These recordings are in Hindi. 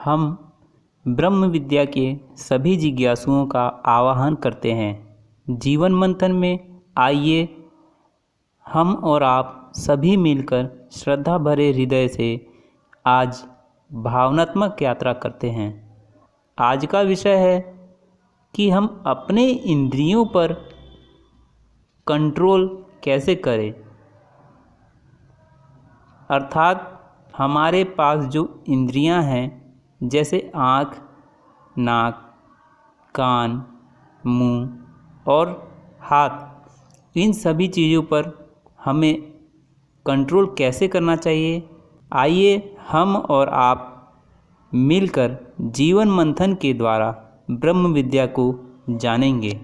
हम ब्रह्म विद्या के सभी जिज्ञासुओं का आवाहन करते हैं। जीवन मंथन में आइए हम और आप सभी मिलकर श्रद्धा भरे हृदय से आज भावनात्मक यात्रा करते हैं। आज का विषय है कि हम अपने इंद्रियों पर कंट्रोल कैसे करें, अर्थात हमारे पास जो इंद्रियां हैं जैसे आँख, नाक, कान, मुंह और हाथ, इन सभी चीज़ों पर हमें कंट्रोल कैसे करना चाहिए। आइए हम और आप मिलकर जीवन मंथन के द्वारा ब्रह्म विद्या को जानेंगे।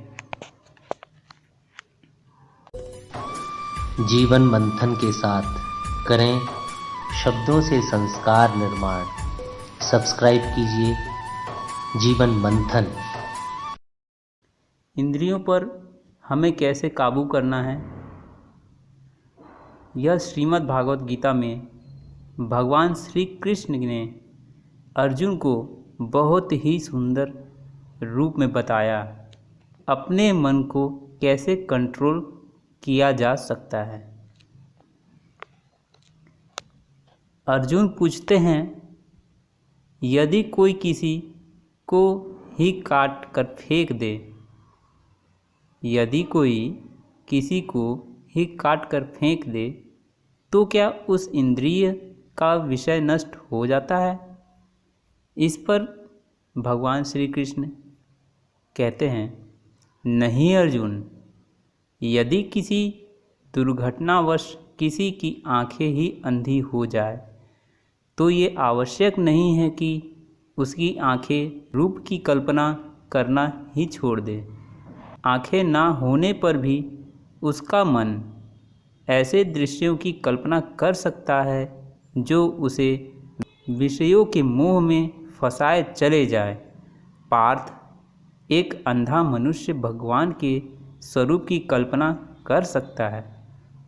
जीवन मंथन के साथ करें शब्दों से संस्कार निर्माण। सब्सक्राइब कीजिए जीवन मंथन। इंद्रियों पर हमें कैसे काबू करना है, यह श्रीमद् भागवत गीता में भगवान श्री कृष्ण ने अर्जुन को बहुत ही सुंदर रूप में बताया। अपने मन को कैसे कंट्रोल किया जा सकता है। अर्जुन पूछते हैं, यदि कोई किसी को ही काट कर फेंक दे, यदि कोई किसी को ही काट कर फेंक दे तो क्या उस इंद्रिय का विषय नष्ट हो जाता है। इस पर भगवान श्री कृष्ण कहते हैं, नहीं अर्जुन, यदि किसी दुर्घटनावश किसी की आंखें ही अंधी हो जाए तो ये आवश्यक नहीं है कि उसकी आंखें रूप की कल्पना करना ही छोड़ दे। आंखें ना होने पर भी उसका मन ऐसे दृश्यों की कल्पना कर सकता है जो उसे विषयों के मोह में फंसाए चले जाए। पार्थ, एक अंधा मनुष्य भगवान के स्वरूप की कल्पना कर सकता है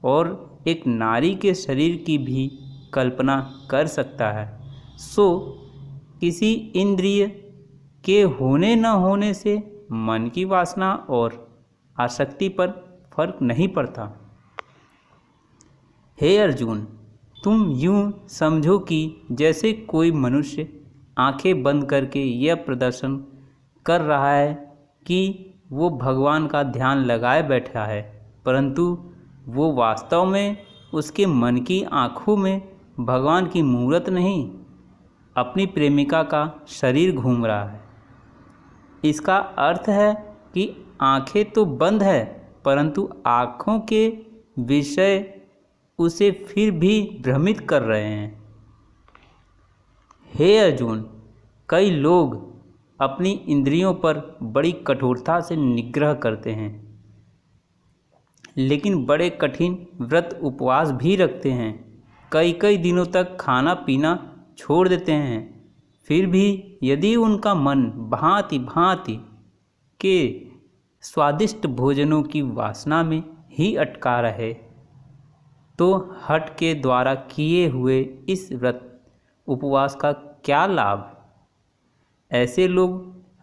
और एक नारी के शरीर की भी कल्पना कर सकता है। सो किसी इंद्रिय के होने न होने से मन की वासना और आसक्ति पर फर्क नहीं पड़ता। हे अर्जुन, तुम यूं समझो कि जैसे कोई मनुष्य आंखें बंद करके यह प्रदर्शन कर रहा है कि वो भगवान का ध्यान लगाए बैठा है, परंतु वो वास्तव में उसके मन की आँखों में भगवान की मूर्त नहीं, अपनी प्रेमिका का शरीर घूम रहा है। इसका अर्थ है कि आँखें तो बंद है, परंतु आँखों के विषय उसे फिर भी भ्रमित कर रहे हैं। हे अर्जुन, कई लोग अपनी इंद्रियों पर बड़ी कठोरता से निग्रह करते हैं, लेकिन बड़े कठिन व्रत उपवास भी रखते हैं, कई कई दिनों तक खाना पीना छोड़ देते हैं, फिर भी यदि उनका मन भांति भांति के स्वादिष्ट भोजनों की वासना में ही अटका रहे तो हठ के द्वारा किए हुए इस व्रत उपवास का क्या लाभ। ऐसे लोग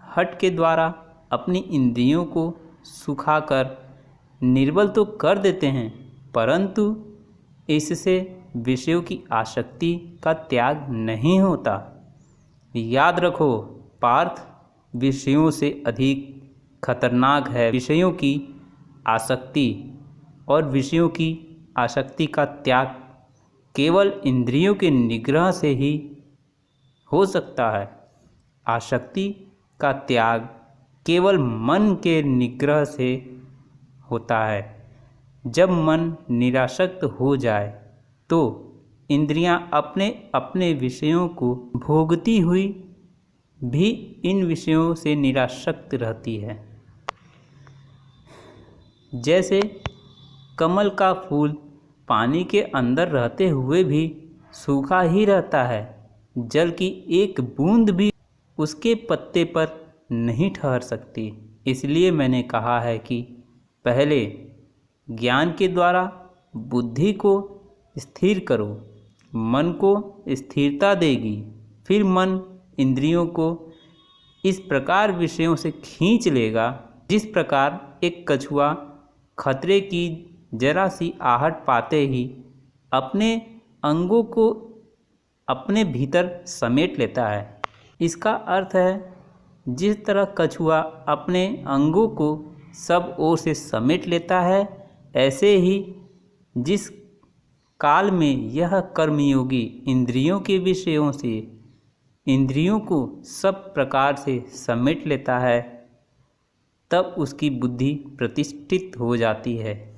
हठ के द्वारा अपनी इंद्रियों को सुखाकर निर्बल तो कर देते हैं, परंतु इससे विषयों की आसक्ति का त्याग नहीं होता। याद रखो पार्थ, विषयों से अधिक खतरनाक है विषयों की आसक्ति, और विषयों की आसक्ति का त्याग केवल इंद्रियों के निग्रह से ही हो सकता है। आसक्ति का त्याग केवल मन के निग्रह से होता है। जब मन निरासक्त हो जाए तो इंद्रियां अपने अपने विषयों को भोगती हुई भी इन विषयों से निरासक्त रहती है। जैसे कमल का फूल पानी के अंदर रहते हुए भी सूखा ही रहता है, जल की एक बूंद भी उसके पत्ते पर नहीं ठहर सकती। इसलिए मैंने कहा है कि पहले ज्ञान के द्वारा बुद्धि को स्थिर करो, मन को स्थिरता देगी, फिर मन इंद्रियों को इस प्रकार विषयों से खींच लेगा जिस प्रकार एक कछुआ खतरे की जरा सी आहट पाते ही अपने अंगों को अपने भीतर समेट लेता है। इसका अर्थ है जिस तरह कछुआ अपने अंगों को सब ओर से समेट लेता है, ऐसे ही जिस काल में यह कर्मयोगी इंद्रियों के विषयों से इंद्रियों को सब प्रकार से समेट लेता है, तब उसकी बुद्धि प्रतिष्ठित हो जाती है।